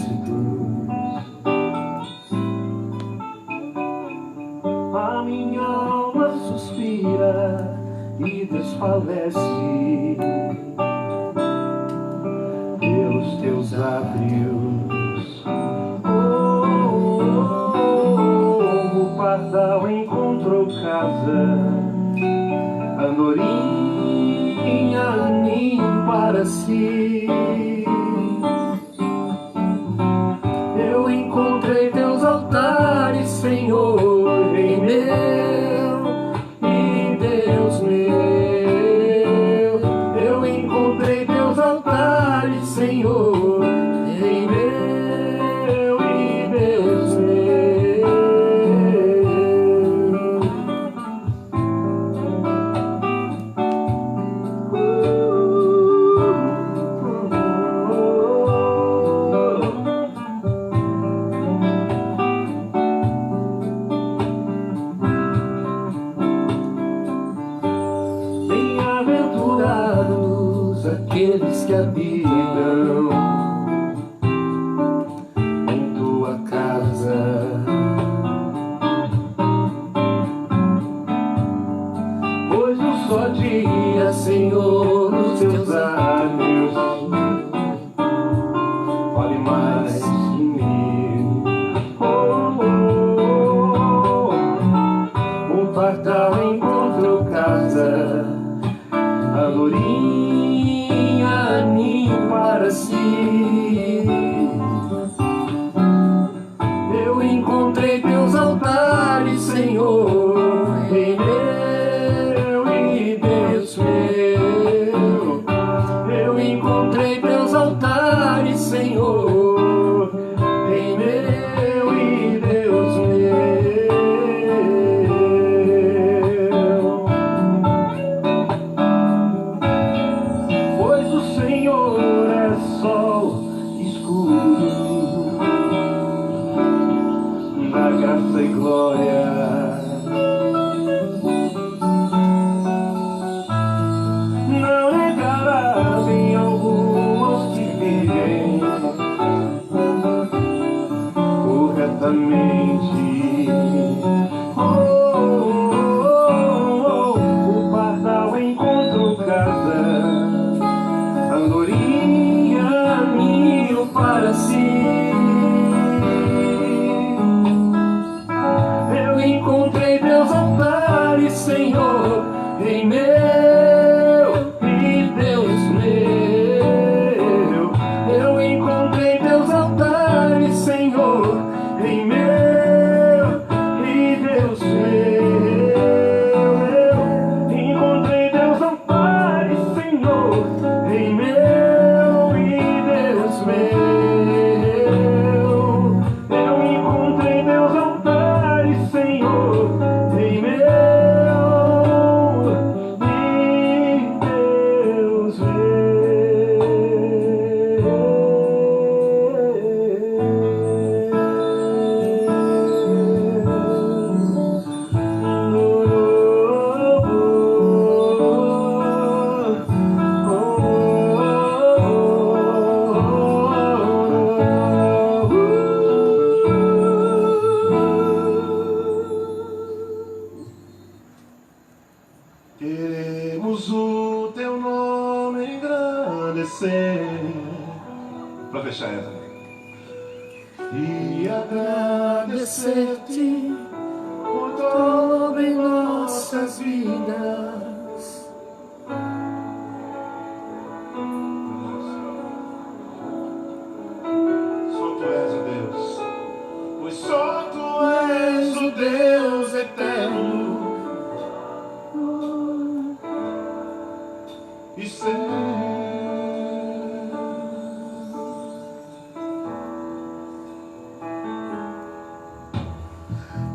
exércitos. A minha alma suspira e desfalece pelos teus átrios. O pardal encontrou casa, andorinha ninho para si. Eu encontrei teus altares, Senhor, Rei meu e Deus meu. Eu encontrei teus altares, Senhor, Rei meu e Deus meu. Bem-aventurados aqueles que habitam em tua casa, pois um só dia, Senhor, os teus átrios vale mais que mil. O pardal encontrou casa, andorinha ninho para si. Eu encontrei teus altares, Senhor, Rei meu e Deus meu. Eu encontrei teus altares, Senhor, Rei meu e Deus meu. Pois o Senhor é sol escuro, na graça e glória. Não negará bem algum aos que vivem corretamente. O pardal encontrou casa, andorinha ninho para si. Eu encontrei teus altares, Senhor, Rei meu e Deus meu. Eu encontrei teus altares, Senhor, Rei meu e Deus meu. Encontrei teus altares, Senhor, Rei meu e Deus meu. Eu encontrei teus altares, Senhor, Rei meu e Deus Queremos o teu nome engrandecer, Pra fechar essa. e agradecer-te por todo em nossas vidas. Só tu és o Deus, Pois só tu és o Deus eterno e ser.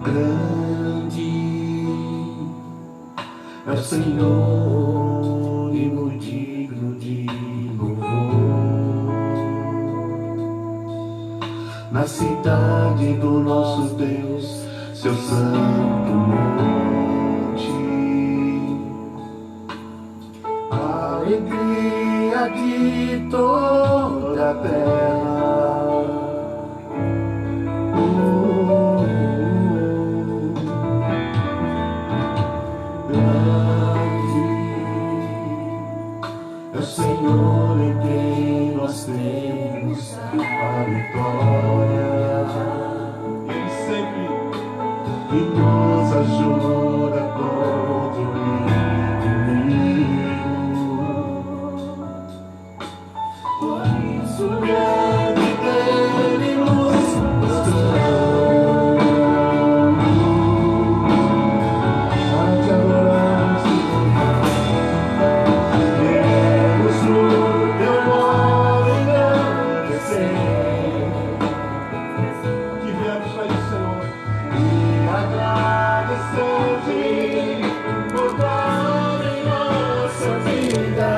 Grande é o Senhor e muito digno de louvor. Na cidade do nosso Deus, seu santo monte. Alegria de toda a terra. Ele sempre nos ajuda todo inimigo. Por isso grande Ele nos mostrou. A te adorar, queremos o teu nome engrandecer. Que viemos para isso, Senhor, e agradecer-te por dar em nossa vida.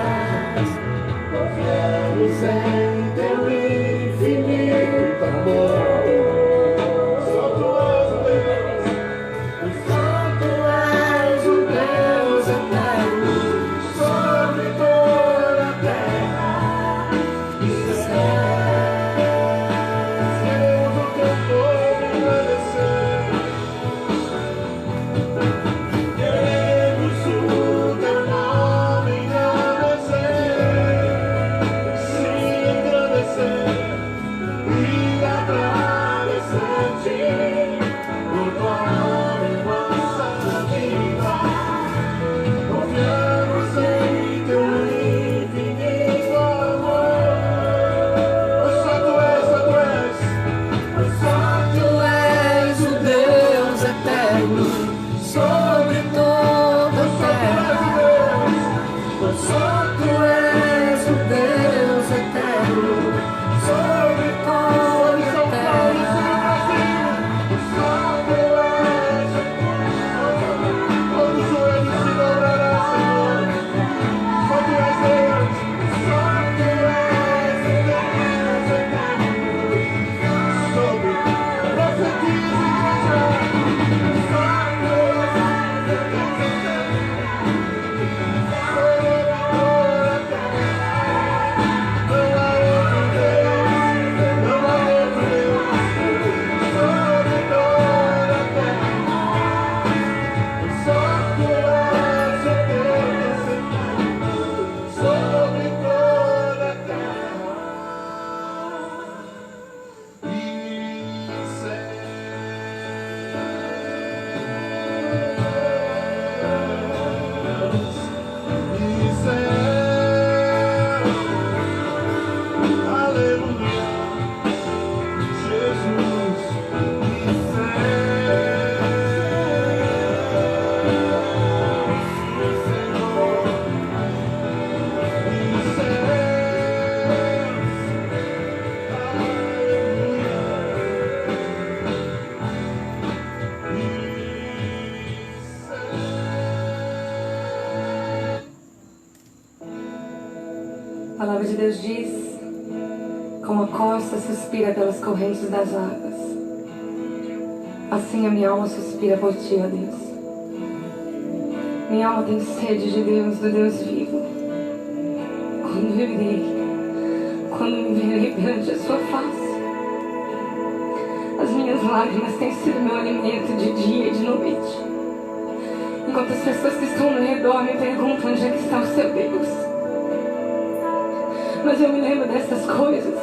Confiamos em teu infinito amor. Só tu és o Deus, só tu és o Deus eterno, sobre toda a terra e céu. Deus, o teu povo agradecer. Queremos o teu nome engrandecer, sim, engrandecer e agradecer-te por tua obra em nossa vida. Confiamos em teu infinito amor. Só tu és, só tu és, só tu és o Deus eterno, sobre toda a terra. Só tu és o Deus eterno, sobre toda a terra. Só tu és, todo joelho se dobrará, Senhor. Só tu és Deus, só tu és o Deus eterno, sobre profetiza, igreja. Só tu és o Deus eterno, sobre toda a terra. Não há outro Deus, não há outro Deus, sobre toda a terra. Só tu és o Deus eterno, sobre toda a terra e céus. Aleluia, Jesus e A palavra de Deus diz: como a costa suspira pelas correntes das águas, assim a minha alma suspira por ti, ó Deus. Minha alma tem sede de Deus, do Deus vivo. Quando me verei perante a sua face. As minhas lágrimas têm sido meu alimento de dia e de noite, enquanto as pessoas que estão ao meu redor me perguntam onde é que está o seu Deus. Mas eu me lembro dessas coisas,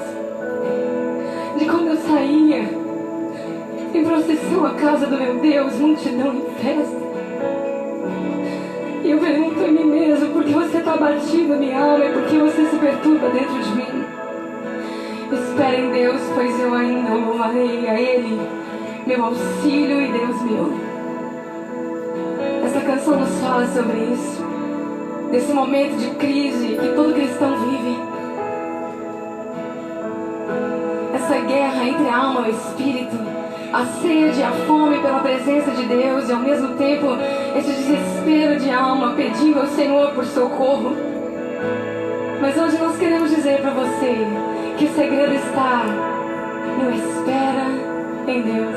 de quando eu saía em procissão à casa do meu Deus, multidão em festa. E eu pergunto a mim mesmo: por que você está abatido, minha alma, e por que você se perturba dentro de mim? Espera em Deus, pois eu ainda louvarei a Ele, meu auxílio e Deus meu. Essa canção nos fala sobre isso, desse momento de crise que todo cristão vive. Essa guerra entre a alma e o espírito, a sede, a fome pela presença de Deus e ao mesmo tempo esse desespero de alma pedindo ao Senhor por socorro. Mas hoje nós queremos dizer para você que o segredo está no espera em Deus,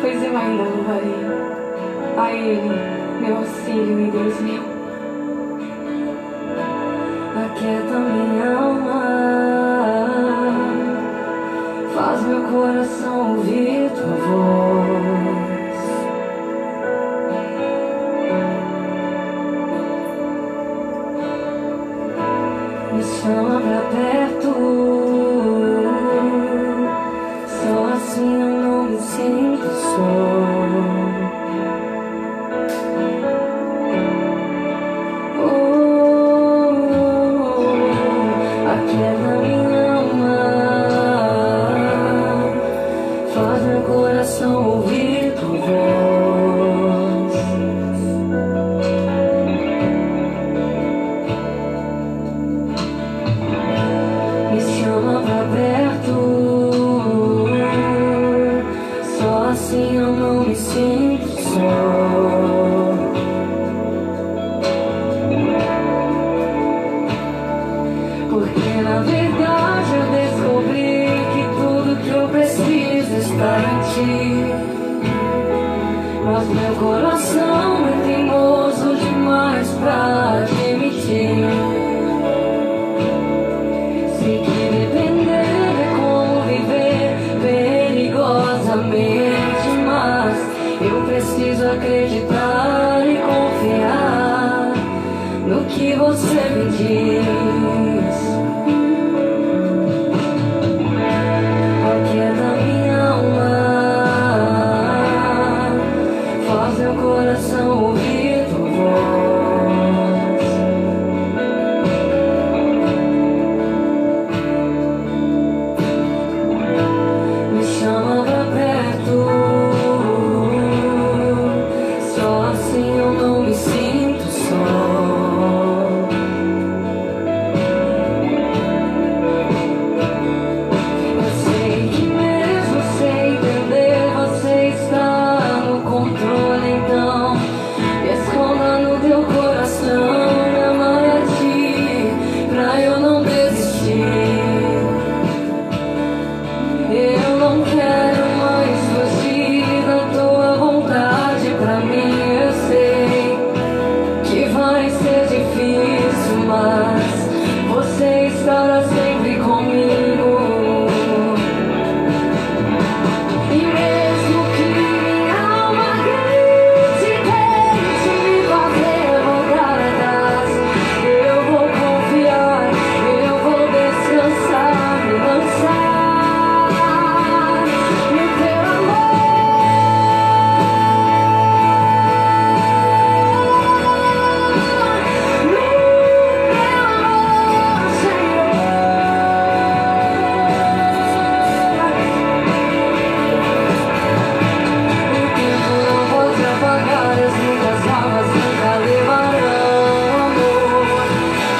pois eu ainda louvarei a Ele, meu auxílio e Deus meu. Aquieta minha alma, faz meu coração ouvir tua voz. Me chama pra perto, Mas meu coração é teimoso demais pra admitir. Sei que depender é conviver perigosamente, mas eu preciso acreditar e confiar no que você me diz. Aquieta minha alma, faz meu coração ouvir tua voz. Me chama pra perto, só assim eu não me sinto só. Eu sei que mesmo sem entender você está no controle, então me esconda no teu coração, me amar a ti, pra eu não desistir. Eu não quero mais fugir da tua vontade pra mim. Eu sei que vai ser difícil, mas você estará sempre comigo. E mesmo que minha alma grite, tente me fazer voltar atrás, eu vou confiar, eu vou descansar, me lançar no teu amor. No teu amor, Senhor. O tempo não pode apagar, as minhas almas nunca levarão amor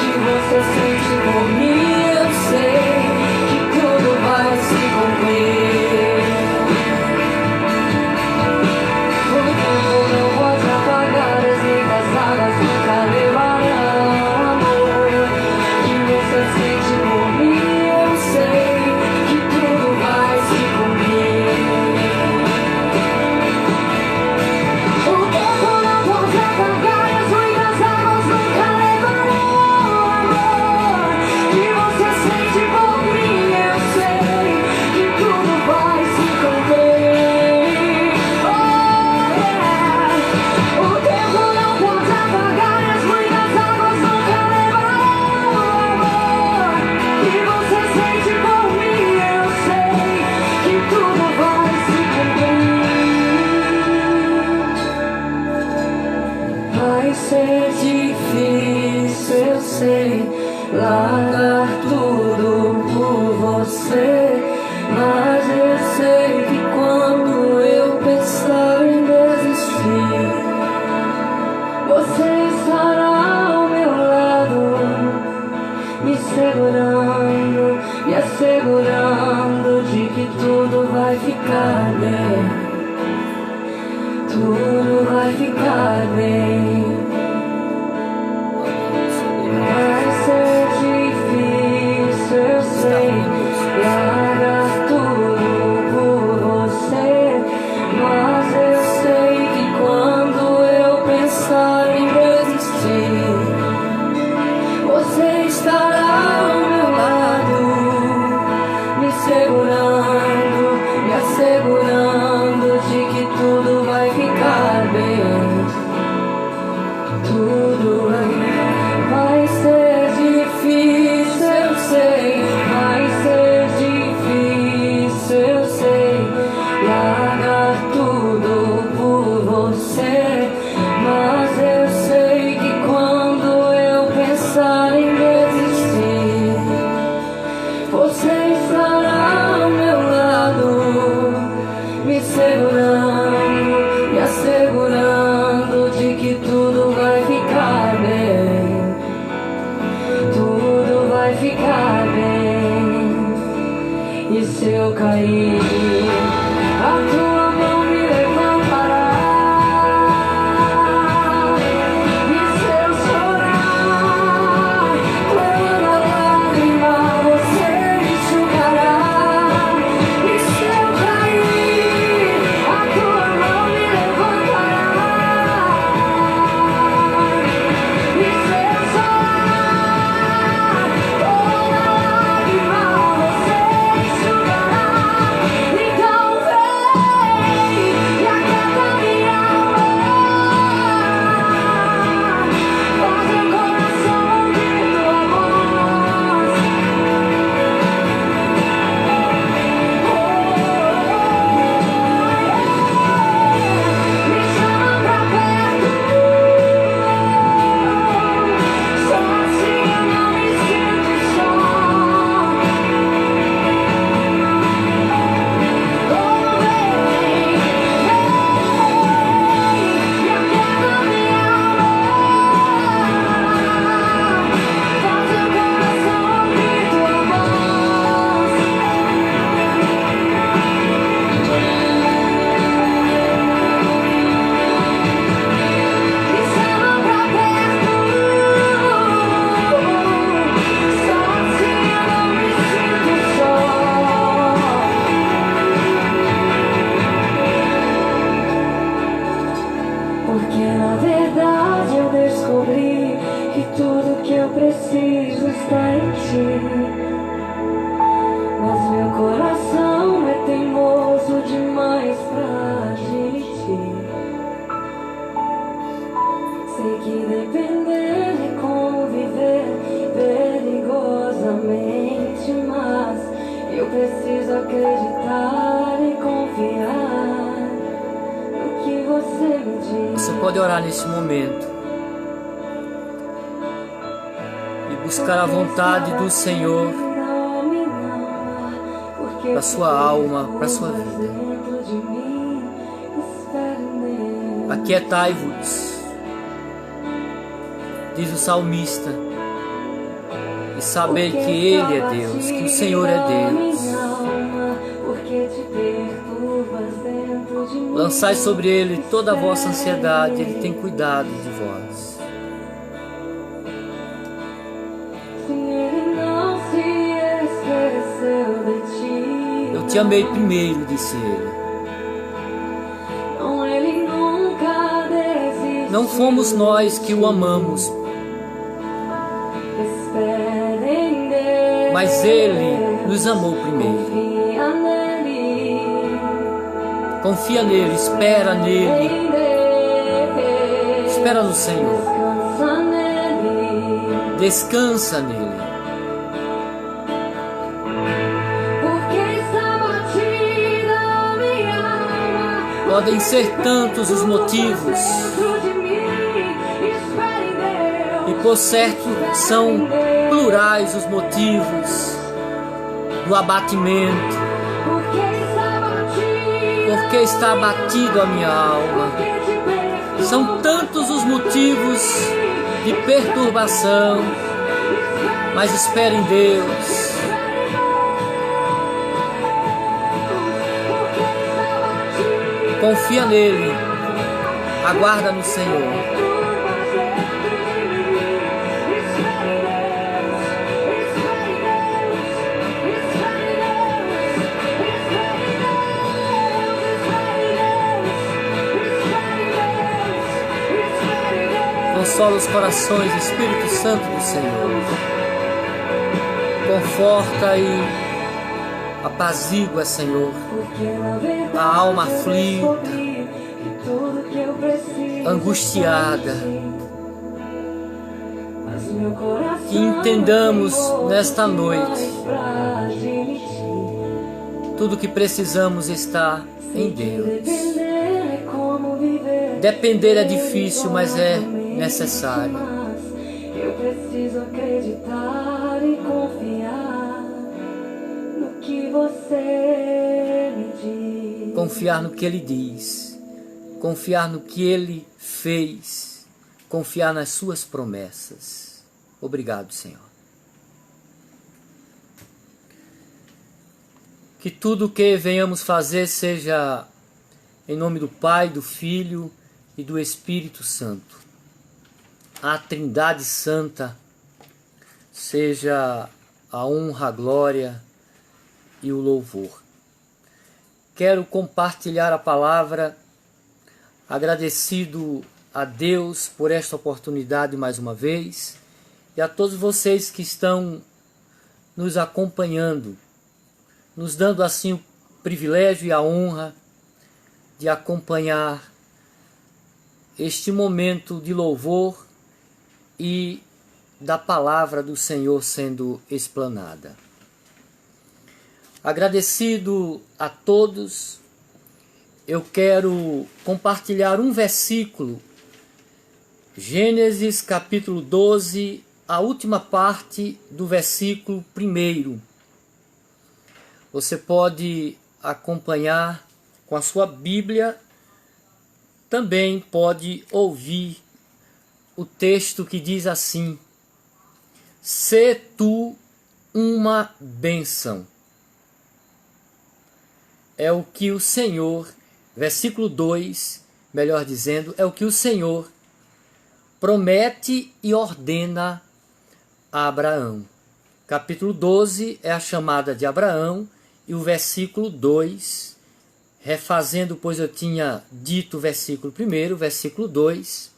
que você sente por mim. Eu sei que tudo vai se cumprir. O tempo não pode apagar, as minhas almas nunca levarão amor que você sente por mim. Eu sei que tudo vai se cumprir. O tempo não pode apagar, as muitas águas nunca levarão amor que você sente por mim. Eu sei que tudo vai se cumprir. Oh, yeah. O tempo não pode apagar, as muitas águas nunca levarão amor que você sente por mim. Eu sei que tudo vai se cumprir. Vai ser difícil, eu sei, largar tudo por você, mas eu sei que quando eu pensar em desistir, você estará ao meu lado, me segurando, me assegurando de que tudo vai ficar bem. Tudo vai ficar bem. Vai ser difícil, eu sei, largar tudo por você, mas eu sei que quando eu pensar em desistir, você estará ao meu lado, me segurando, me assegurando de que tudo vai ficar bem. Tudo vai ser difícil, eu sei, vai ser difícil, eu sei, largar tudo por você, mas eu sei que quando eu pensar em desistir, você estará ao meu lado, me segurando, me assegurando de que tudo vai ficar bem. Tudo vai ficar bem. E se eu cair, a tua mão me levantará. E se eu chorar, toda lágrima você enxugará. E se eu cair, a tua mão me levantará. acreditar e confiar no que você me diz. Você pode orar nesse momento e buscar a vontade do Senhor para sua alma, para sua vida. Aquietai-vos, diz o salmista, e sabei que Ele é Deus, que o Senhor é Deus. Lançai sobre Ele toda a vossa ansiedade, Ele tem cuidado de vós. Eu te amei primeiro, disse Ele. Não fomos nós que o amamos, mas Ele nos amou primeiro. Confia nele, espera nele, espera no Senhor, descansa nele. Podem ser tantos os motivos, e por certo são plurais os motivos do abatimento. Porque está abatido a minha alma. São tantos os motivos de perturbação, mas espere em Deus. Confia nele, aguarda no Senhor. Consola os corações, Espírito Santo do Senhor. Conforta e apazigua, Senhor, a alma aflita, angustiada. Que entendamos nesta noite tudo que precisamos está em Deus. Depender é difícil, mas é necessário. Eu preciso acreditar e confiar no que você me diz. Confiar no que Ele diz, confiar no que Ele fez, confiar nas suas promessas. Obrigado, Senhor. Que tudo o que venhamos fazer seja em nome do Pai, do Filho e do Espírito Santo. A Trindade Santa seja a honra, a glória e o louvor. Quero compartilhar a palavra, agradecido a Deus por esta oportunidade mais uma vez e a todos vocês que estão nos acompanhando, nos dando assim o privilégio e a honra de acompanhar este momento de louvor e da palavra do Senhor sendo explanada. Agradecido a todos, eu quero compartilhar um versículo, Gênesis capítulo 12, a última parte do versículo 1. Você pode acompanhar com a sua Bíblia, também pode ouvir o texto que diz assim: "Sê tu uma bênção". É o que o Senhor, versículo 2, melhor dizendo, é o que o Senhor promete e ordena a Abraão. Capítulo 12 é a chamada de Abraão e o versículo 2, refazendo, pois eu tinha dito o versículo 1, versículo 2,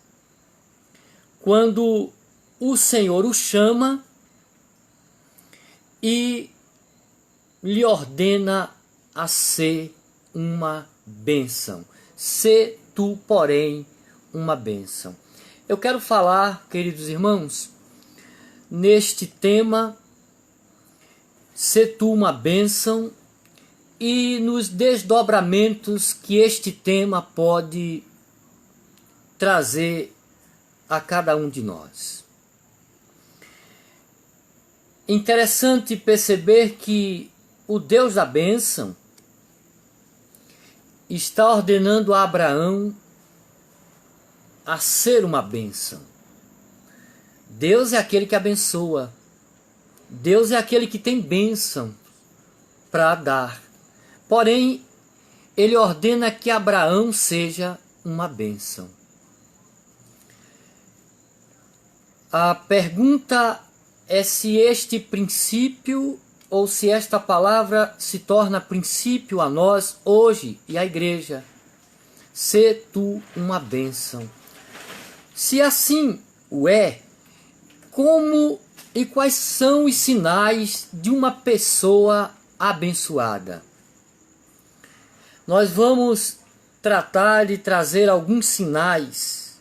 quando o Senhor o chama e lhe ordena a ser uma bênção. Sê tu, porém, uma bênção. Eu quero falar, queridos irmãos, neste tema, sê tu uma bênção, e nos desdobramentos que este tema pode trazer a cada um de nós. Interessante perceber que o Deus da bênção está ordenando a Abraão a ser uma bênção. Deus é aquele que abençoa. Deus é aquele que tem bênção para dar. Porém, ele ordena que Abraão seja uma bênção. A pergunta é se este princípio ou se esta palavra se torna princípio a nós hoje e à igreja. Sê tu uma bênção. Se assim o é, como e quais são os sinais de uma pessoa abençoada? Nós vamos tratar de trazer alguns sinais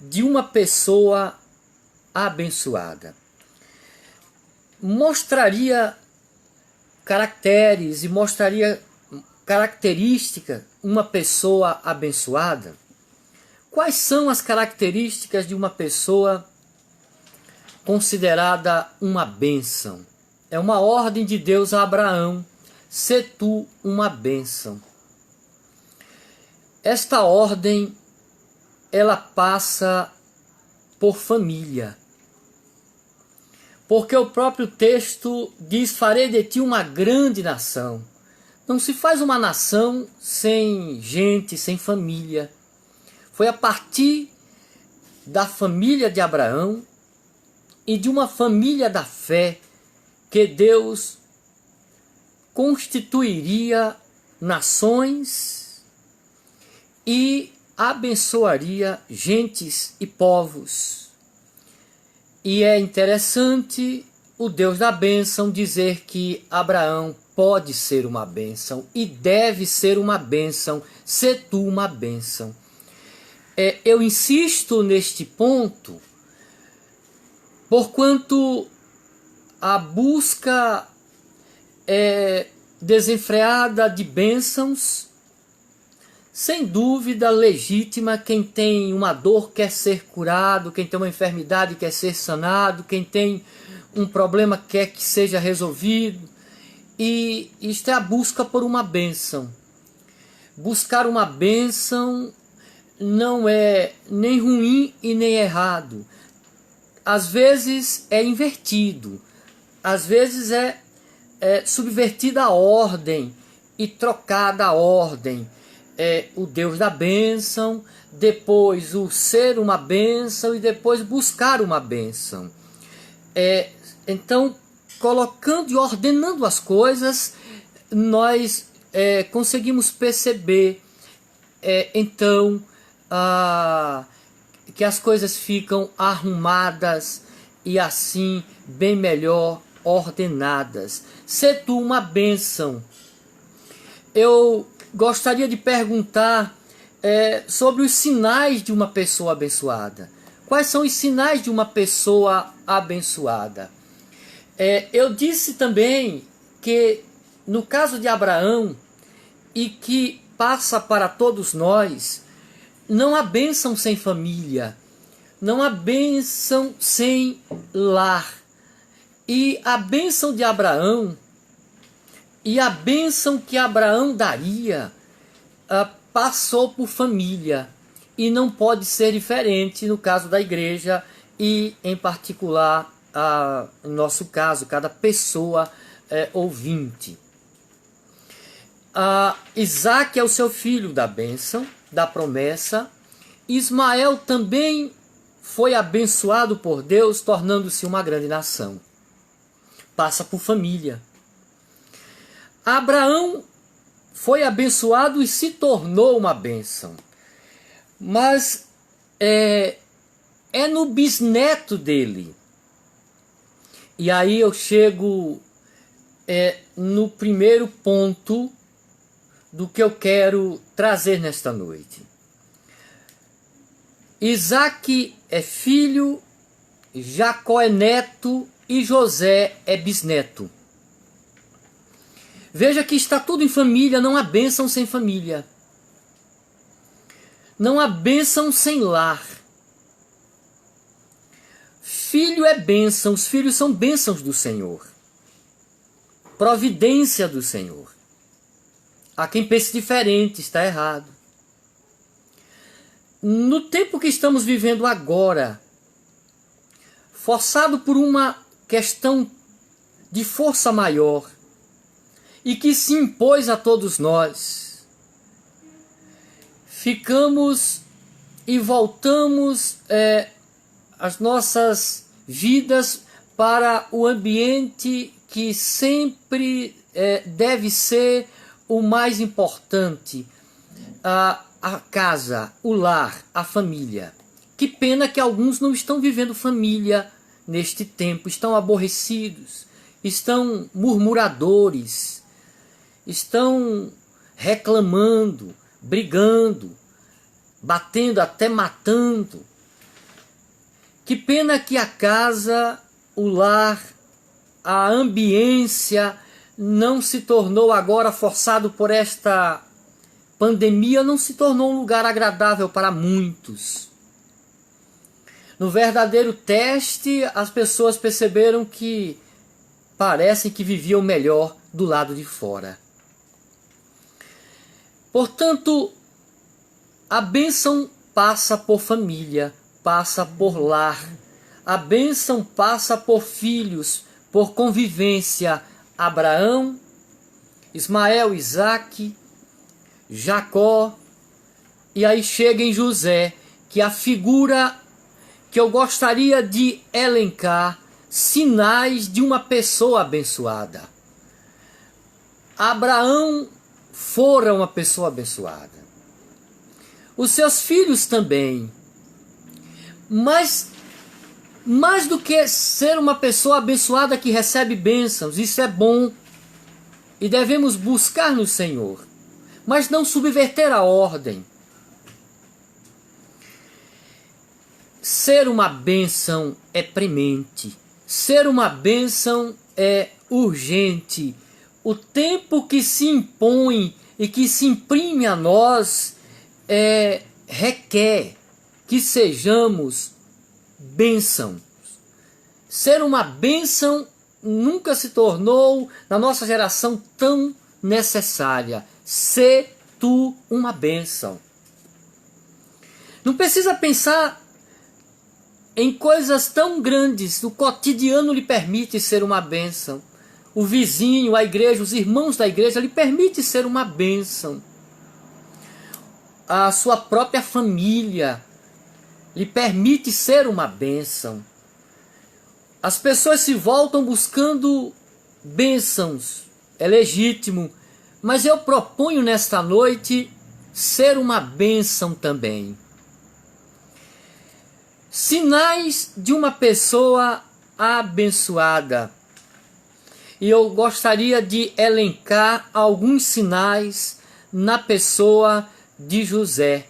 de uma pessoa abençoada. Mostraria caracteres e mostraria características uma pessoa abençoada? Quais são as características de uma pessoa considerada uma bênção? É uma ordem de Deus a Abraão: sê tu uma bênção. Esta ordem, ela passa por família. Porque o próprio texto diz: farei de ti uma grande nação. Não se faz uma nação sem gente, sem família. Foi a partir da família de Abraão e de uma família da fé que Deus constituiria nações e abençoaria gentes e povos. E é interessante o Deus da bênção dizer que Abraão pode ser uma bênção e deve ser uma bênção, sê tu uma bênção. Eu insisto neste ponto, porquanto a busca desenfreada de bênçãos, sem dúvida legítima. Quem tem uma dor quer ser curado, quem tem uma enfermidade quer ser sanado, quem tem um problema quer que seja resolvido. E isto é a busca por uma bênção. Buscar uma bênção não é nem ruim e nem errado. Às vezes é invertido, às vezes é subvertida a ordem e trocada a ordem. O Deus da bênção, depois o ser uma bênção e depois buscar uma bênção. Então, colocando e ordenando as coisas, nós conseguimos perceber então que as coisas ficam arrumadas e assim bem melhor ordenadas. Sê tu uma bênção. Eu gostaria de perguntar sobre os sinais de uma pessoa abençoada. Quais são os sinais de uma pessoa abençoada? Eu disse também que no caso de Abraão, e que passa para todos nós, não há bênção sem família, não há bênção sem lar. E a bênção de Abraão e a bênção que Abraão daria passou por família. E não pode ser diferente no caso da igreja e, em particular, no nosso caso, cada pessoa ouvinte. Isaac é o seu filho da bênção, da promessa. Ismael também foi abençoado por Deus, tornando-se uma grande nação. Passa por família. Abraão foi abençoado e se tornou uma bênção. Mas é no bisneto dele. E aí eu chego no primeiro ponto do que eu quero trazer nesta noite. Isaac é filho, Jacó é neto e José é bisneto. Veja que está tudo em família, não há bênção sem família. Não há bênção sem lar. Filho é bênção, os filhos são bênçãos do Senhor. Providência do Senhor. Há quem pense diferente, está errado. No tempo que estamos vivendo agora, forçado por uma questão de força maior e que se impôs a todos nós, ficamos e voltamos as nossas vidas para o ambiente que sempre deve ser o mais importante, a casa, o lar, a família. Que pena que alguns não estão vivendo família neste tempo, estão aborrecidos, estão murmuradores, estão reclamando, brigando, batendo, até matando. Que pena que a casa, o lar, a ambiência não se tornou agora, forçado por esta pandemia, não se tornou um lugar agradável para muitos. No verdadeiro teste, as pessoas perceberam que parecem que viviam melhor do lado de fora. Portanto, a bênção passa por família, passa por lar. A bênção passa por filhos, por convivência. Abraão, Ismael, Isaque, Jacó, e aí chega em José, que é a figura que eu gostaria de elencar, sinais de uma pessoa abençoada. Abraão fora uma pessoa abençoada. Os seus filhos também. Mas mais do que ser uma pessoa abençoada que recebe bênçãos, isso é bom e devemos buscar no Senhor, mas não subverter a ordem. Ser uma bênção é premente, ser uma bênção é urgente. O tempo que se impõe e que se imprime a nós requer que sejamos bênção. Ser uma bênção nunca se tornou na nossa geração tão necessária. Ser tu uma bênção. Não precisa pensar em coisas tão grandes. O cotidiano lhe permite ser uma bênção. O vizinho, a igreja, os irmãos da igreja lhe permite ser uma bênção. A sua própria família lhe permite ser uma bênção. As pessoas se voltam buscando bênçãos, é legítimo, mas eu proponho nesta noite ser uma bênção também. Sinais de uma pessoa abençoada. E eu gostaria de elencar alguns sinais na pessoa de José.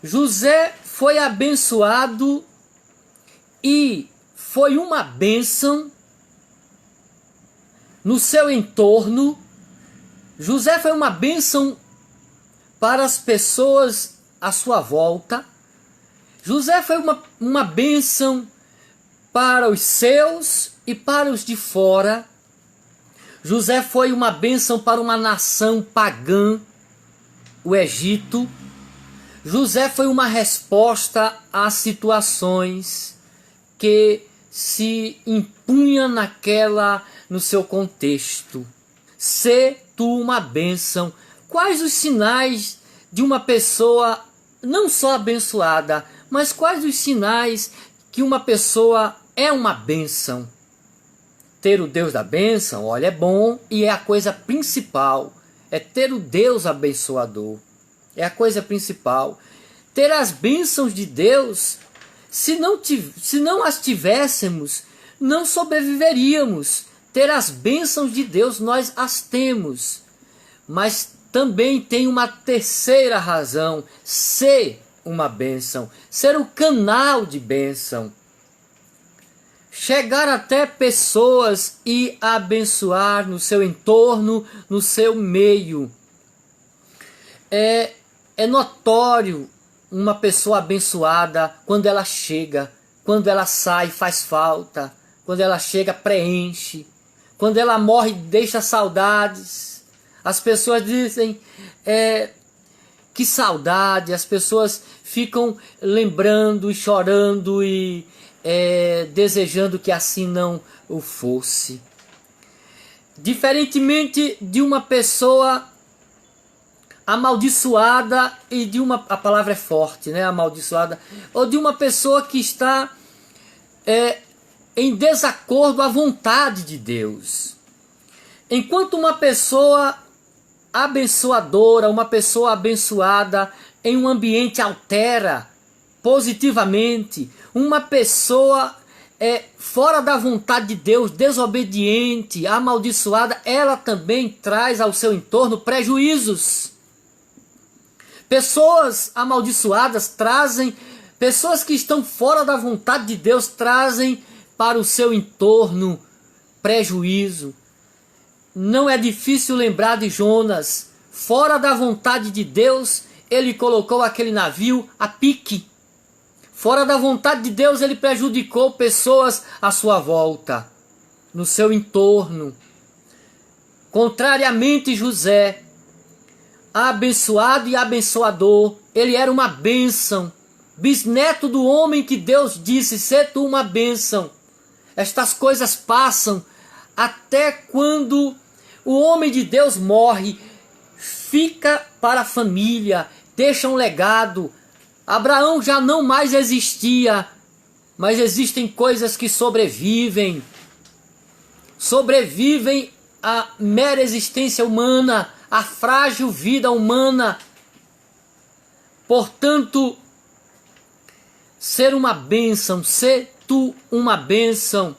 José foi abençoado e foi uma bênção no seu entorno. José foi uma bênção para as pessoas à sua volta. José foi uma bênção para os seus e para os de fora. José foi uma bênção para uma nação pagã, o Egito. José foi uma resposta às situações que se impunham no seu contexto. Sê tu uma bênção. Quais os sinais de uma pessoa não só abençoada, mas quais os sinais que uma pessoa é uma bênção? Ter o Deus da bênção, olha, é bom e é a coisa principal. É ter o Deus abençoador. É a coisa principal. Ter as bênçãos de Deus, se não as tivéssemos, não sobreviveríamos. Ter as bênçãos de Deus, nós as temos. Mas também tem uma terceira razão. Ser uma bênção. Ser o canal de bênção. chegar até pessoas e abençoar no seu entorno, no seu meio. É notório uma pessoa abençoada quando ela chega, quando ela sai faz falta, quando ela chega preenche, quando ela morre deixa saudades. As pessoas dizem, que saudade, as pessoas ficam lembrando e chorando e desejando que assim não o fosse. Diferentemente de uma pessoa amaldiçoada e de uma, a palavra é forte, né, amaldiçoada, ou de uma pessoa que está em desacordo à vontade de Deus. Enquanto uma pessoa abençoadora, uma pessoa abençoada em um ambiente altera positivamente, uma pessoa fora da vontade de Deus, desobediente, amaldiçoada, ela também traz ao seu entorno prejuízos. Pessoas amaldiçoadas trazem, pessoas que estão fora da vontade de Deus trazem para o seu entorno prejuízo. Não é difícil lembrar de Jonas. Fora da vontade de Deus, ele colocou aquele navio a pique. Fora da vontade de Deus, ele prejudicou pessoas à sua volta, no seu entorno. Contrariamente, José, abençoado e abençoador, ele era uma bênção, bisneto do homem que Deus disse, sê tu uma bênção. Estas coisas passam até quando o homem de Deus morre, fica para a família, deixa um legado. Abraão já não mais existia, mas existem coisas que sobrevivem à mera existência humana, à frágil vida humana. Portanto, ser uma bênção, ser tu uma bênção.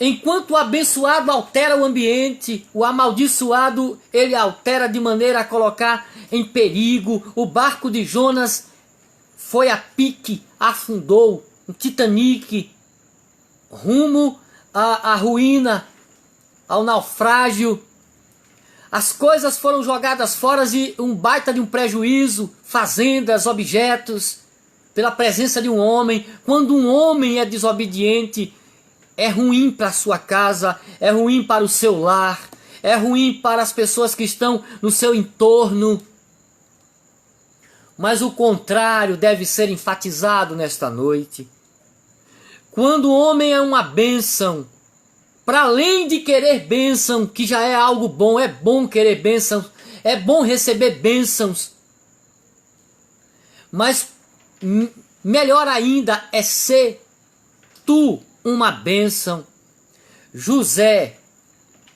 Enquanto o abençoado altera o ambiente, o amaldiçoado ele altera de maneira a colocar em perigo. O barco de Jonas foi a pique, afundou, um Titanic, rumo à ruína, ao naufrágio. As coisas foram jogadas fora de um baita de um prejuízo, fazendas, objetos, pela presença de um homem. Quando um homem é desobediente, é ruim para a sua casa, é ruim para o seu lar, é ruim para as pessoas que estão no seu entorno. Mas o contrário deve ser enfatizado nesta noite. Quando o homem é uma bênção, para além de querer bênção, que já é algo bom, é bom querer bênção, é bom receber bênçãos, mas melhor ainda é ser tu uma bênção. José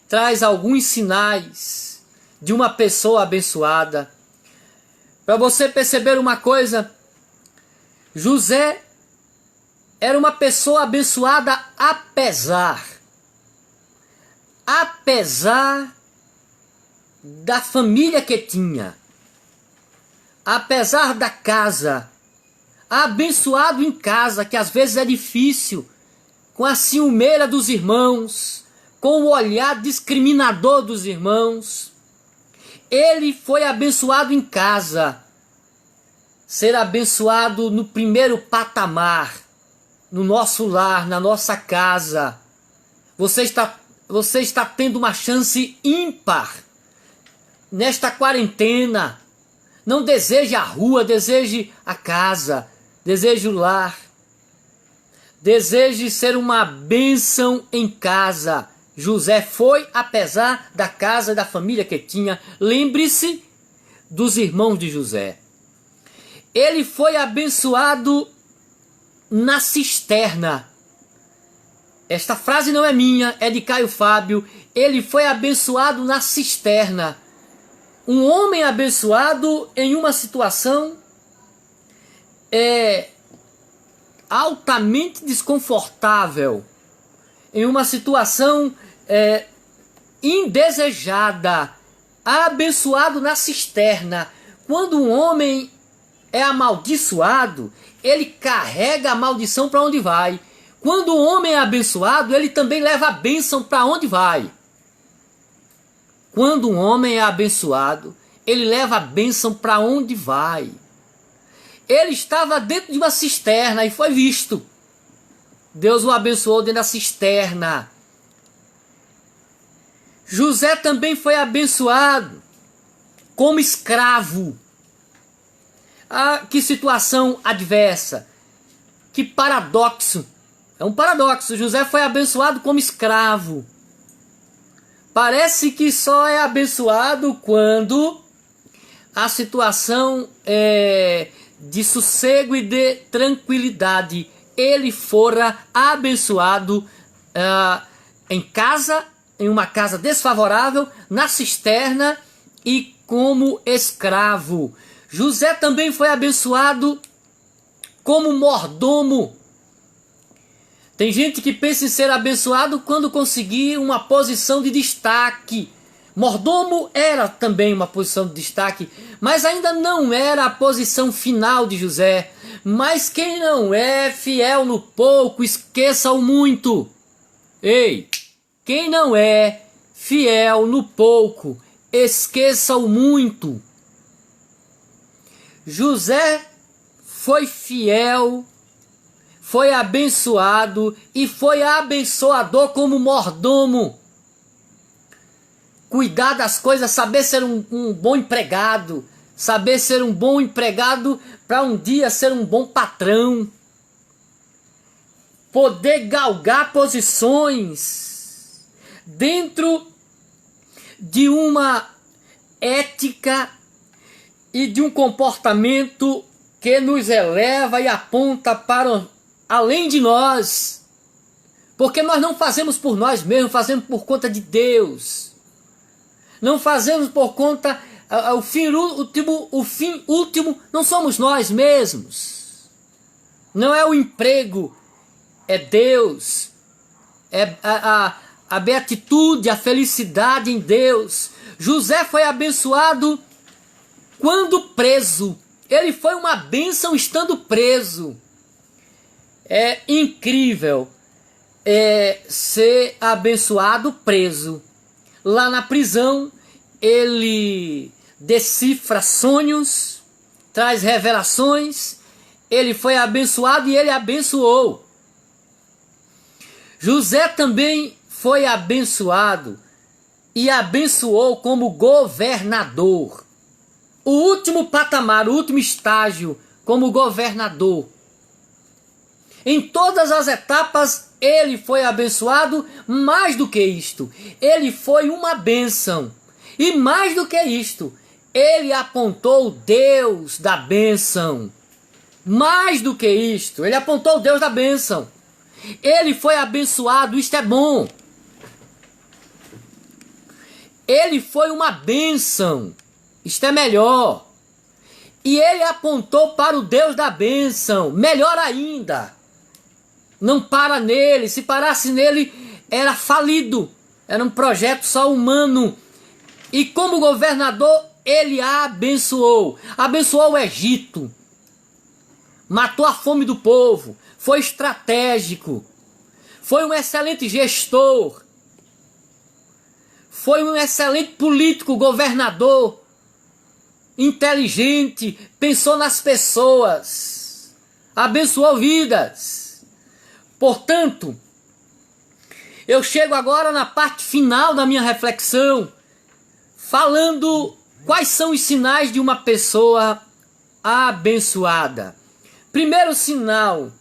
traz alguns sinais de uma pessoa abençoada. Para você perceber uma coisa, José era uma pessoa abençoada apesar da família que tinha, apesar da casa, abençoado em casa, que às vezes é difícil, com a ciumeira dos irmãos, com o olhar discriminador dos irmãos. Ele foi abençoado em casa. Ser abençoado no primeiro patamar, no nosso lar, na nossa casa. Você está tendo uma chance ímpar nesta quarentena. Não deseje a rua, deseje a casa, deseje o lar. Deseje ser uma bênção em casa. José foi, apesar da casa e da família que tinha. Lembre-se dos irmãos de José. Ele foi abençoado na cisterna. Esta frase não é minha, é de Caio Fábio. Ele foi abençoado na cisterna. Um homem abençoado em uma situação altamente desconfortável, em uma situação indesejada, abençoado na cisterna. Quando um homem é amaldiçoado, ele carrega a maldição para onde vai. quando o homem é abençoado, ele também leva a bênção para onde vai. Quando um homem é abençoado, ele leva a bênção para onde vai. Ele estava dentro de uma cisterna e foi visto. Deus o abençoou dentro da cisterna. José também foi abençoado como escravo. Ah, que situação adversa. Que paradoxo. É um paradoxo. José foi abençoado como escravo. Parece que só é abençoado quando a situação é de sossego e de tranquilidade. Ele fora abençoado em casa, em uma casa desfavorável, na cisterna e como escravo. José também foi abençoado como mordomo. Tem gente que pensa em ser abençoado quando conseguir uma posição de destaque. Mordomo era também uma posição de destaque, mas ainda não era a posição final de José. Mas quem não é fiel no pouco, esqueça o muito. Ei, quem não é fiel no pouco, esqueça o muito. José foi fiel, foi abençoado e foi abençoador como mordomo. Cuidar das coisas, saber ser um bom empregado, saber ser um bom empregado para um dia ser um bom patrão. Poder galgar posições dentro de uma ética e de um comportamento que nos eleva e aponta para além de nós. Porque nós não fazemos por nós mesmos, fazemos por conta de Deus. Não fazemos por conta, o fim último não somos nós mesmos. Não é o emprego, é Deus. É a beatitude, a felicidade em Deus. José foi abençoado quando preso. Ele foi uma bênção estando preso. É incrível ser abençoado preso. Lá na prisão, ele decifra sonhos, traz revelações, ele foi abençoado e ele abençoou. José também foi abençoado e abençoou como governador. O último patamar, o último estágio como governador. Em todas as etapas ele foi abençoado. Mais do que isto, ele foi uma bênção. E mais do que isto, ele apontou Deus da bênção. Mais do que isto, ele apontou Deus da bênção. Ele foi abençoado, isto é bom. Ele foi uma bênção, isto é melhor. E ele apontou para o Deus da bênção, melhor ainda. Não para nele, se parasse nele era falido, era um projeto só humano. E como governador ele abençoou o Egito, matou a fome do povo, foi estratégico, foi um excelente gestor, foi um excelente político, governador, inteligente, pensou nas pessoas, abençoou vidas. Portanto, eu chego agora na parte final da minha reflexão, falando quais são os sinais de uma pessoa abençoada. Primeiro sinal,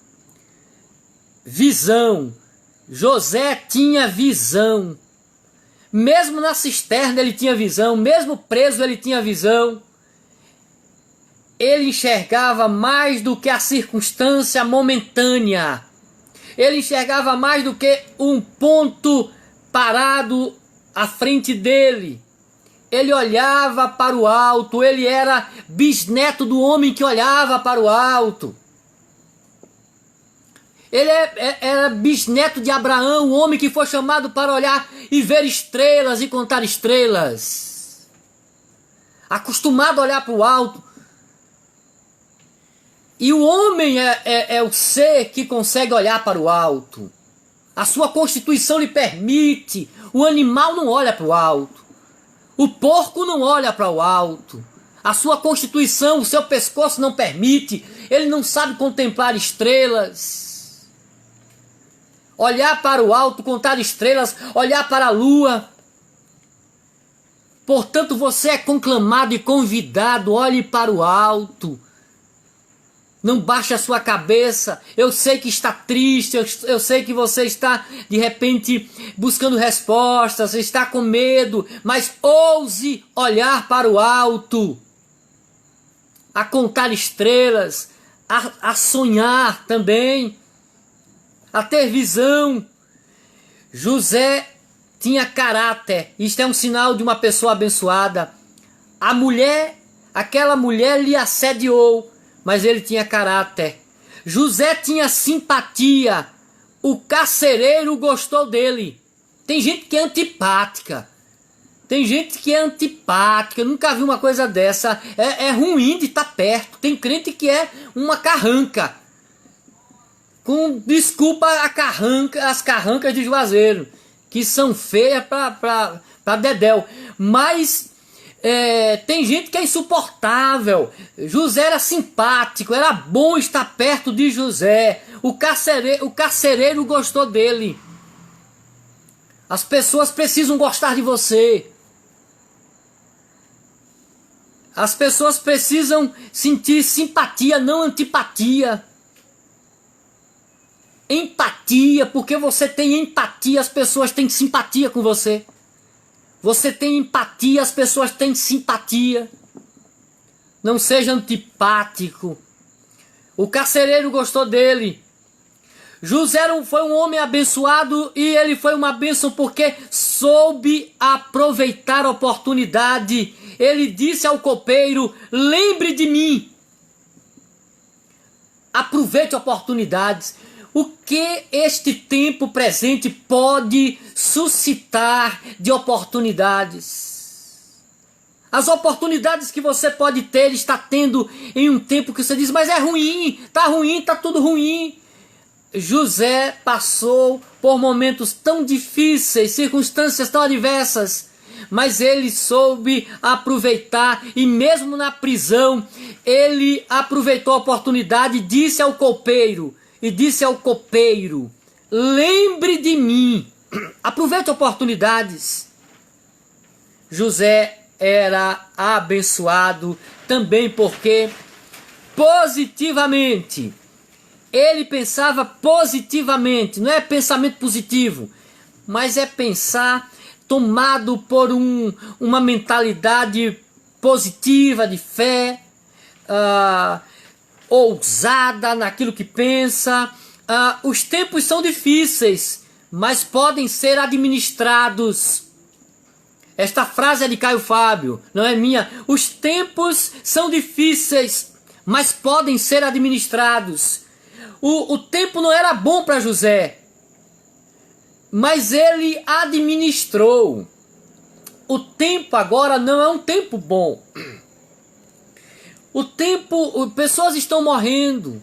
visão. José tinha visão. Mesmo na cisterna ele tinha visão, mesmo preso ele tinha visão. Ele enxergava mais do que a circunstância momentânea. Ele enxergava mais do que um ponto parado à frente dele. Ele olhava para o alto, ele era bisneto do homem que olhava para o alto. Ele era bisneto de Abraão, o homem que foi chamado para olhar e ver estrelas e contar estrelas. Acostumado a olhar para o alto. E o homem é o ser que consegue olhar para o alto. A sua constituição lhe permite. O animal não olha para o alto. O porco não olha para o alto. A sua constituição, o seu pescoço não permite. Ele não sabe contemplar estrelas. Olhar para o alto, contar estrelas, olhar para a lua. Portanto, você é conclamado e convidado, olhe para o alto. Não baixe a sua cabeça. Eu sei que está triste, eu sei que você está, de repente, buscando respostas, está com medo, mas ouse olhar para o alto, a contar estrelas, a sonhar também, a ter visão. José tinha caráter. Isto é um sinal de uma pessoa abençoada. Aquela mulher lhe assediou, mas ele tinha caráter. José tinha simpatia. O carcereiro gostou dele. Tem gente que é antipática. Tem gente que é antipática. Eu nunca vi uma coisa dessa. É ruim de estar perto. Tem crente que é uma carranca. Com desculpa as carrancas de Juazeiro, que são feias para dedéu. Mas tem gente que é insuportável. José era simpático, era bom estar perto de José. O carcereiro gostou dele. As pessoas precisam gostar de você. As pessoas precisam sentir simpatia, não antipatia. Empatia, porque você tem empatia, as pessoas têm simpatia com você. Você tem empatia, as pessoas têm simpatia. Não seja antipático. O carcereiro gostou dele. José foi um homem abençoado e ele foi uma bênção porque soube aproveitar a oportunidade. Ele disse ao copeiro: lembre de mim. Aproveite oportunidades. O que este tempo presente pode suscitar de oportunidades? As oportunidades que você pode ter, está tendo em um tempo que você diz, mas é ruim, tá tudo ruim. José passou por momentos tão difíceis, circunstâncias tão adversas, mas ele soube aproveitar, e mesmo na prisão, ele aproveitou a oportunidade e disse ao copeiro, lembre de mim, aproveite oportunidades. José era abençoado também porque positivamente, ele pensava positivamente, não é pensamento positivo, mas é pensar tomado por uma mentalidade positiva, de fé, ousada naquilo que pensa. Os tempos são difíceis, mas podem ser administrados. Esta frase é de Caio Fábio, não é minha. Os tempos são difíceis, mas podem ser administrados. O tempo não era bom para José, mas ele administrou. O tempo agora não é um tempo bom. Pessoas estão morrendo,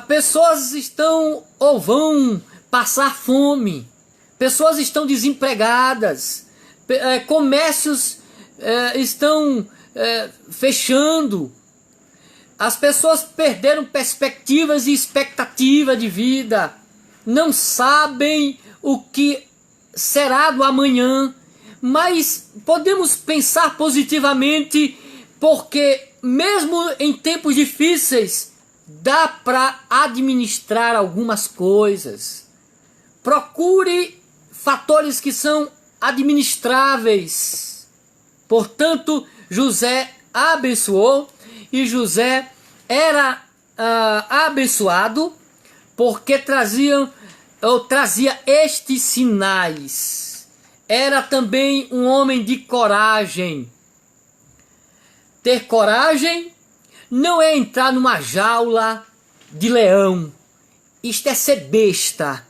pessoas estão ou vão passar fome, pessoas estão desempregadas, comércios estão fechando, as pessoas perderam perspectivas e expectativa de vida, não sabem o que será do amanhã, mas podemos pensar positivamente, porque mesmo em tempos difíceis, dá para administrar algumas coisas. Procure fatores que são administráveis. Portanto, José abençoou, e José era abençoado porque trazia estes sinais. Era também um homem de coragem. Ter coragem não é entrar numa jaula de leão. Isto é ser besta.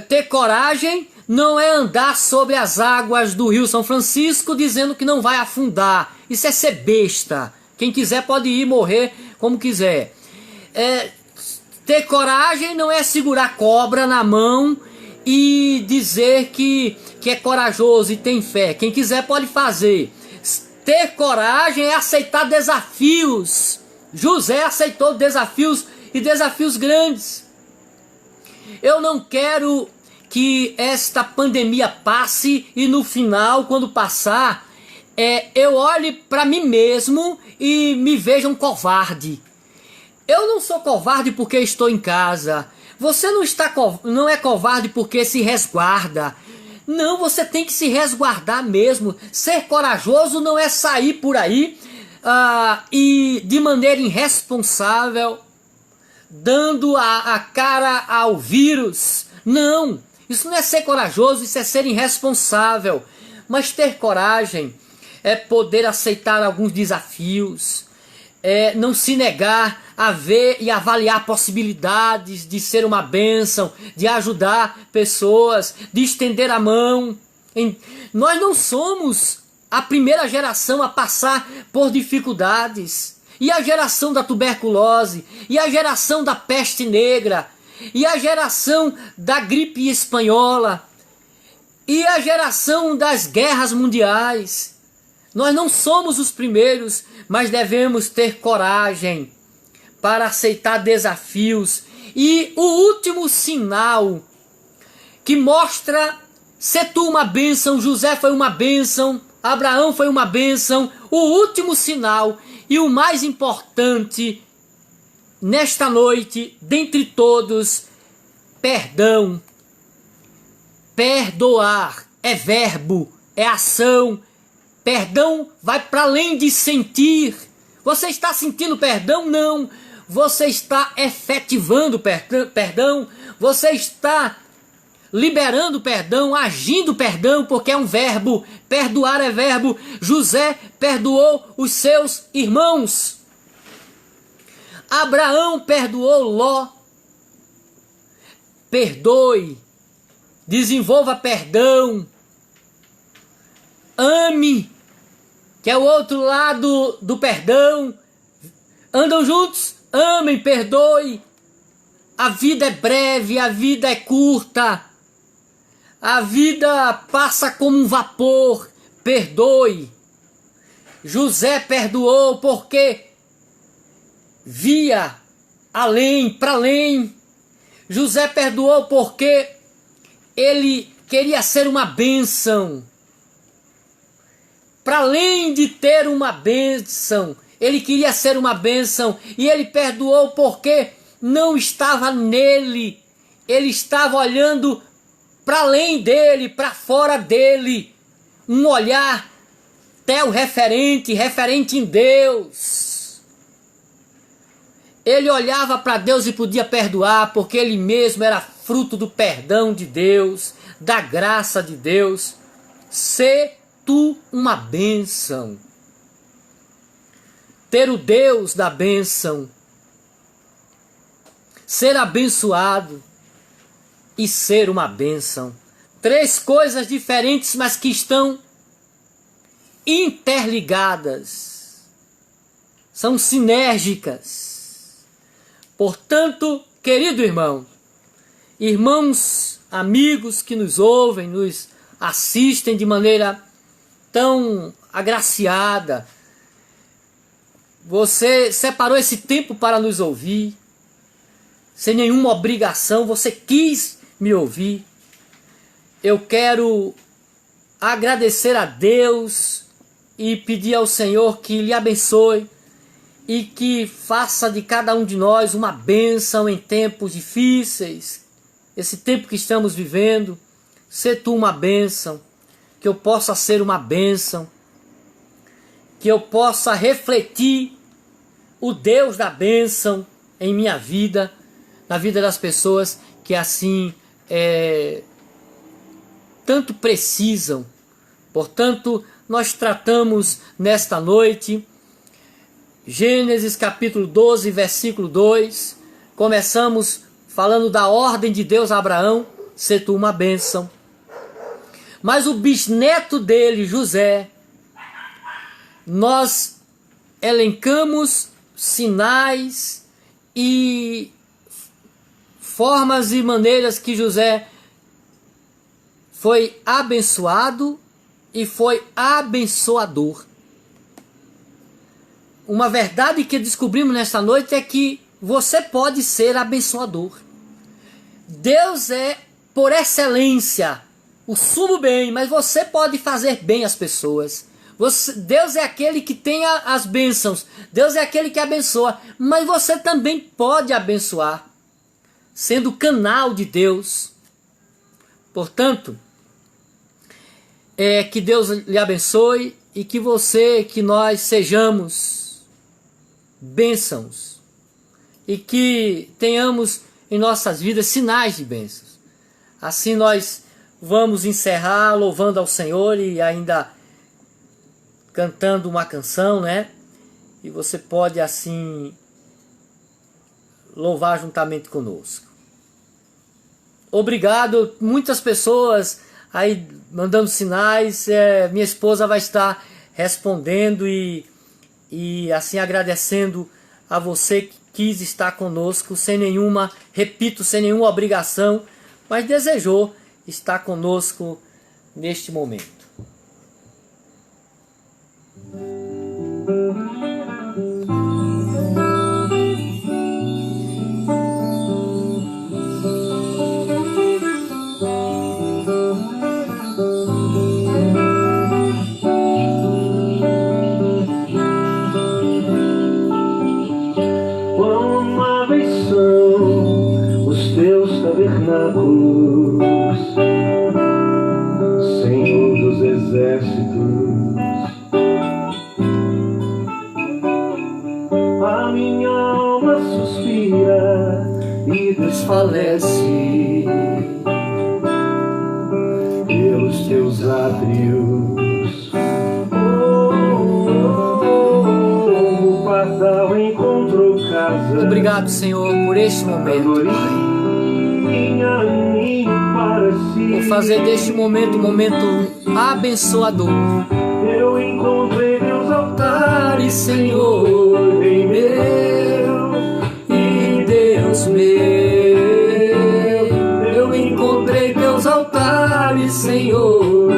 Ter coragem não é andar sobre as águas do Rio São Francisco dizendo que não vai afundar. Isso é ser besta. Quem quiser pode ir morrer como quiser. Ter coragem não é segurar cobra na mão e dizer que é corajoso e tem fé. Quem quiser pode fazer. Ter coragem é aceitar desafios. José aceitou desafios e desafios grandes. Eu não quero que esta pandemia passe e no final, quando passar, eu olhe para mim mesmo e me veja um covarde. Eu não sou covarde porque estou em casa. Você não é covarde porque se resguarda. Não, você tem que se resguardar mesmo. Ser corajoso não é sair por aí e de maneira irresponsável, dando a cara ao vírus. Não, isso não é ser corajoso, isso é ser irresponsável. Mas ter coragem é poder aceitar alguns desafios, não se negar a ver e avaliar possibilidades de ser uma bênção, de ajudar pessoas, de estender a mão. Nós não somos a primeira geração a passar por dificuldades. E a geração da tuberculose, e a geração da peste negra, e a geração da gripe espanhola, e a geração das guerras mundiais. Nós não somos os primeiros, mas devemos ter coragem para aceitar desafios. E o último sinal que mostra ser tu uma bênção, José foi uma bênção, Abraão foi uma bênção. O último sinal e o mais importante nesta noite, dentre todos, perdão. Perdoar é verbo, é ação. Perdão vai para além de sentir. Você está sentindo perdão? Não. Você está efetivando perdão. Você está liberando perdão, agindo perdão, porque é um verbo. Perdoar é verbo. José perdoou os seus irmãos. Abraão perdoou Ló. Perdoe. Desenvolva perdão. Ame, que é o outro lado do perdão. Andam juntos? Amem, perdoe. A vida é breve, a vida é curta. A vida passa como um vapor. Perdoe. José perdoou porque via além, para além. José perdoou porque ele queria ser uma bênção. Para além de ter uma bênção, ele queria ser uma bênção. E ele perdoou porque não estava nele. Ele estava olhando para além dele, para fora dele. Um olhar referente em Deus. Ele olhava para Deus e podia perdoar, porque ele mesmo era fruto do perdão de Deus, da graça de Deus. Ser tu uma bênção. Ter o Deus da bênção. Ser abençoado e ser uma bênção. Três coisas diferentes, mas que estão interligadas. São sinérgicas. Portanto, querido irmão, irmãos, amigos que nos ouvem, nos assistem de maneira tão agraciada, você separou esse tempo para nos ouvir, sem nenhuma obrigação, você quis me ouvir. Eu quero agradecer a Deus e pedir ao Senhor que lhe abençoe e que faça de cada um de nós uma bênção em tempos difíceis, esse tempo que estamos vivendo. Sê tu uma bênção, que eu possa ser uma bênção, que eu possa refletir o Deus da bênção em minha vida, na vida das pessoas que assim tanto precisam. Portanto, nós tratamos nesta noite Gênesis capítulo 12, versículo 2. Começamos falando da ordem de Deus a Abraão, sê tu uma bênção. Mas o bisneto dele, José, nós elencamos sinais e formas e maneiras que José foi abençoado e foi abençoador. Uma verdade que descobrimos nesta noite é que você pode ser abençoador. Deus é, por excelência, o sumo bem, mas você pode fazer bem às pessoas. Deus é aquele que tem as bênçãos, Deus é aquele que abençoa, mas você também pode abençoar, sendo canal de Deus. Portanto, que Deus lhe abençoe e que nós sejamos bênçãos e que tenhamos em nossas vidas sinais de bênçãos. Assim nós vamos encerrar louvando ao Senhor e ainda cantando uma canção, né? E você pode assim louvar juntamente conosco. Obrigado, muitas pessoas aí mandando sinais, minha esposa vai estar respondendo e assim agradecendo a você que quis estar conosco sem nenhuma obrigação, mas desejou estar conosco neste momento. Senhor dos exércitos, a minha alma suspira e desfalece pelos teus átrios. O pardal encontrou casa. Obrigado, Senhor, por este momento, Pai. Por fazer deste momento um momento abençoador. Eu encontrei meus altares, Senhor, em meu e Deus meu. Eu encontrei teus altares, Senhor,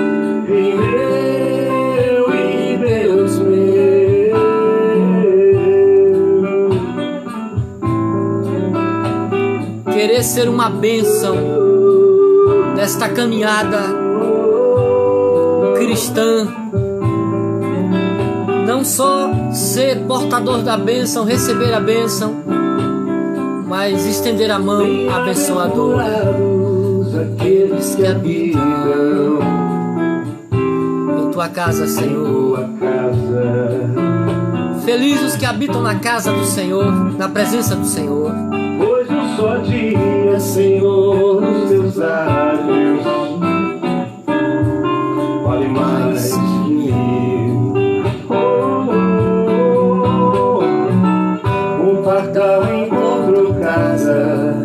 em meu e Deus meu. Querer ser uma bênção nesta caminhada cristã, não só ser portador da bênção, receber a bênção, mas estender a mão abençoadora. Aqueles que habitam em tua casa, Senhor. Felizes os que habitam na casa do Senhor, na presença do Senhor. Pois um só dia, Senhor, nos teus lábios vale mais que mil. Um pardal encontrou casa,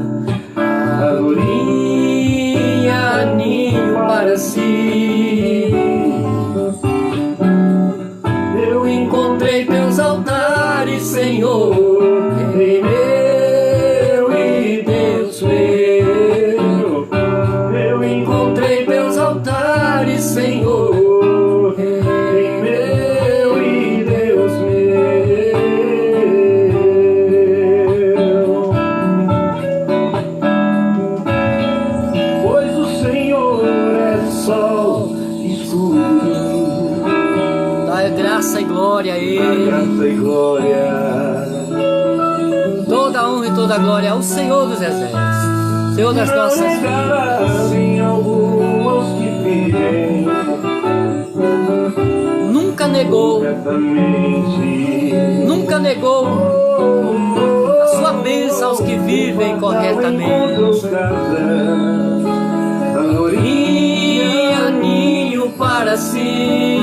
andorinha, ninho para si. Eu encontrei teus altares, Senhor, em meu e Deus meu. Eu encontrei teus altares, Senhor, em meu e Deus meu. Pois o Senhor é sol escuro. Dá graça e glória a Ele. Graça e glória. Toda honra e toda glória ao Senhor dos exércitos, Senhor das nossas vidas. Em alguns que vivem Nunca negou corretamente. Nunca negou a sua bênção aos que vivem corretamente. Andorinha, ninho para si.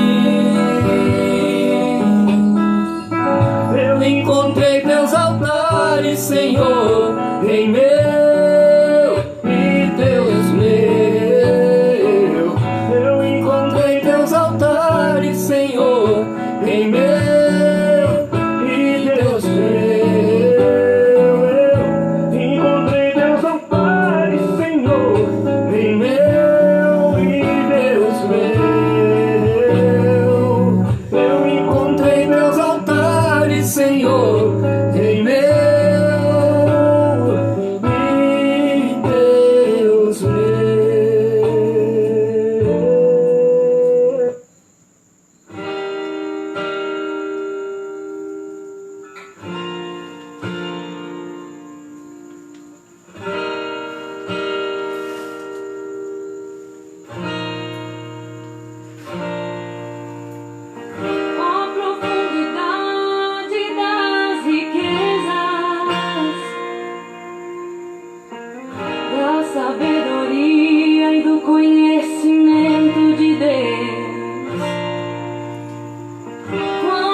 Eu encontrei teus altares, Senhor, em meu e Deus meu. Eu encontrei teus altares, Senhor, em meu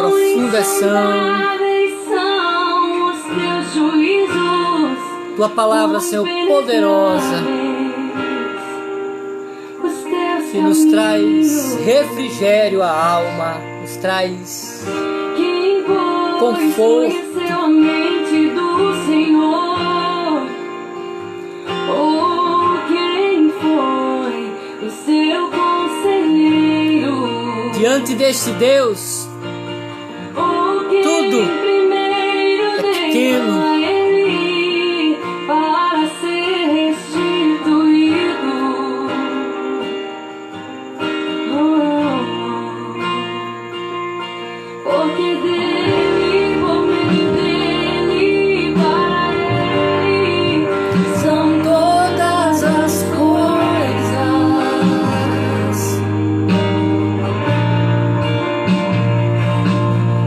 profundas são. São os teus juízos. Tua palavra, Senhor, poderosa, que nos traz refrigério à alma, nos traz conforto. A mente do Senhor, oh, quem foi o seu conselheiro? Diante deste Deus, Oh, quem tudo primeiro é pequeno. deu a Ele para ser restituído. Porque dele, por meio dele, para ele são todas as coisas.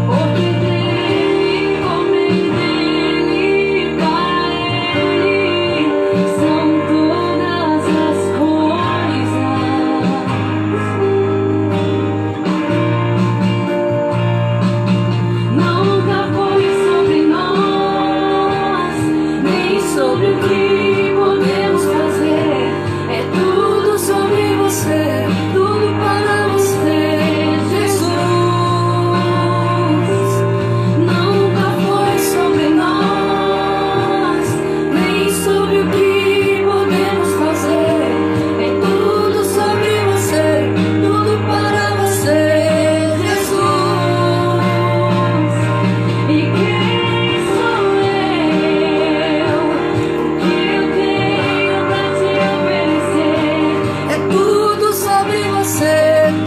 Porque dele, por meio dele, para ele são todas as coisas. Nunca foi sobre nós, nem sobre o que podemos fazer. É tudo sobre você, tudo para você, Jesus. Nunca foi sobre nós, nem sobre o que podemos fazer. É tudo sobre você, tudo para você, Jesus. E quem sou eu? O que eu tenho pra te oferecer? É tudo sobre você,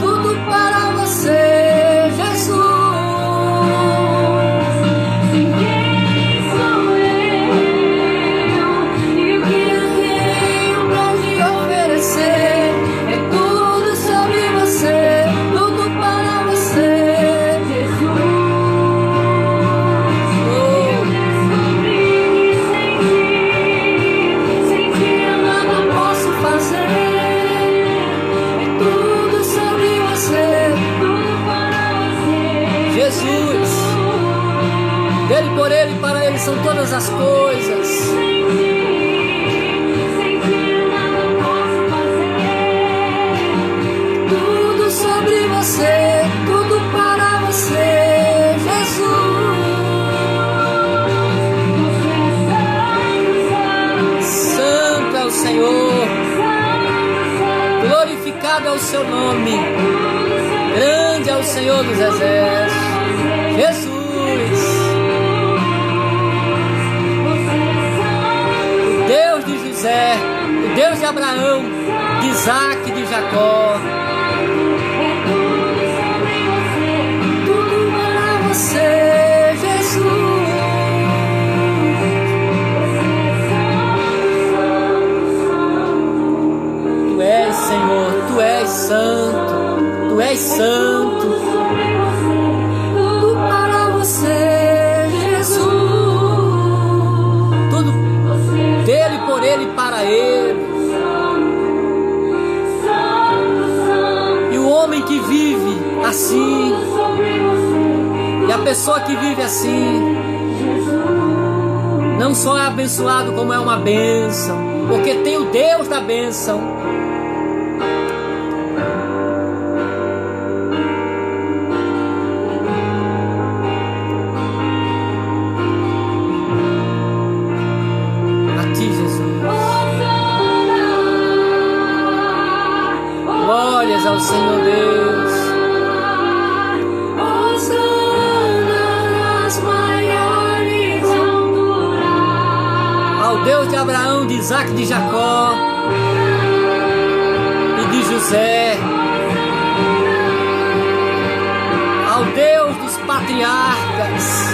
tudo para você, Jesus. Sim, quem sou eu? E o que eu tenho pra te oferecer? É tudo sobre você, tudo para você, Jesus. Eu descobri que sem ti eu nada posso fazer. É tudo sobre você, tudo para você, Jesus. Dele, por ele e para ele são todas as coisas. Sem ti eu nada posso fazer. Tudo sobre você, tudo para você, Jesus. Santo é o Senhor, glorificado é o seu nome, grande é o Senhor dos exércitos, Jesus. O Deus de José, o Deus de Abraão, de Isaac e de Jacó. Tudo para você, Jesus. Tu és, Senhor, tu és santo, tu és santo. Tudo para você, Jesus. Tudo dele, por ele e para ele. E o homem que vive assim, e a pessoa que vive assim, não só é abençoado, como é uma bênção, porque tem o Deus da bênção. A ti, Jesus. Glórias ao Senhor Deus. Ao Deus de Abraão, de Isaac, de Jacó e de José. Ao Deus dos patriarcas.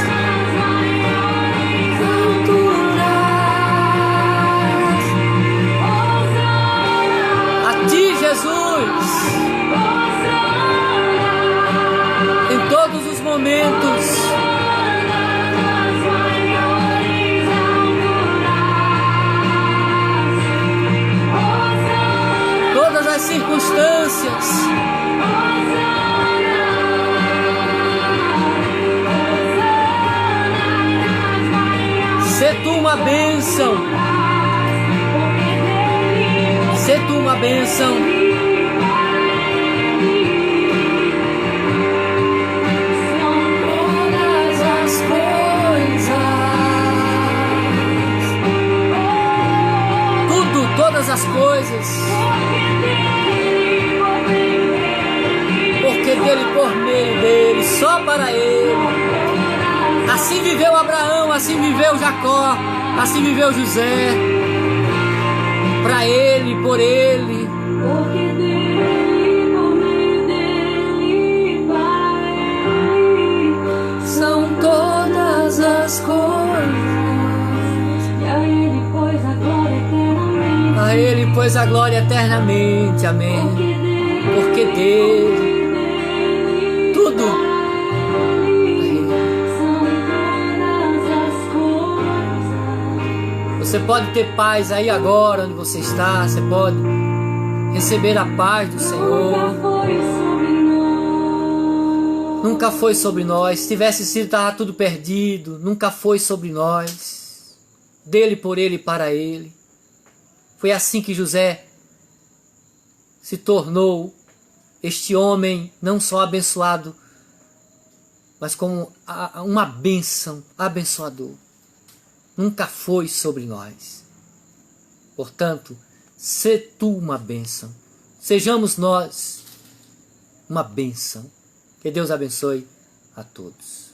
A ti, Jesus. Em todos os momentos. Todas as circunstâncias. uma bênção. Sê tu uma bênção. Todas as coisas, porque dele, por meio dele, só para ele. Assim viveu Abraão, assim viveu Jacó, assim viveu José, para ele, por ele. Porque dele, por meio dele, para ele, São todas as coisas. e a ele pois a glória eternamente. A ele, pois, a glória eternamente, amém. Porque dele, tudo. Você pode ter paz aí agora, onde você está. Você pode receber a paz do Senhor. Nunca foi sobre nós. Se tivesse sido, estava tudo perdido. Nunca foi sobre nós. Dele, por ele, para ele. Foi assim que José se tornou este homem, não só abençoado, mas como uma bênção, abençoador. Nunca foi sobre nós. Portanto, sê tu uma bênção. Sejamos nós uma bênção. Que Deus abençoe a todos.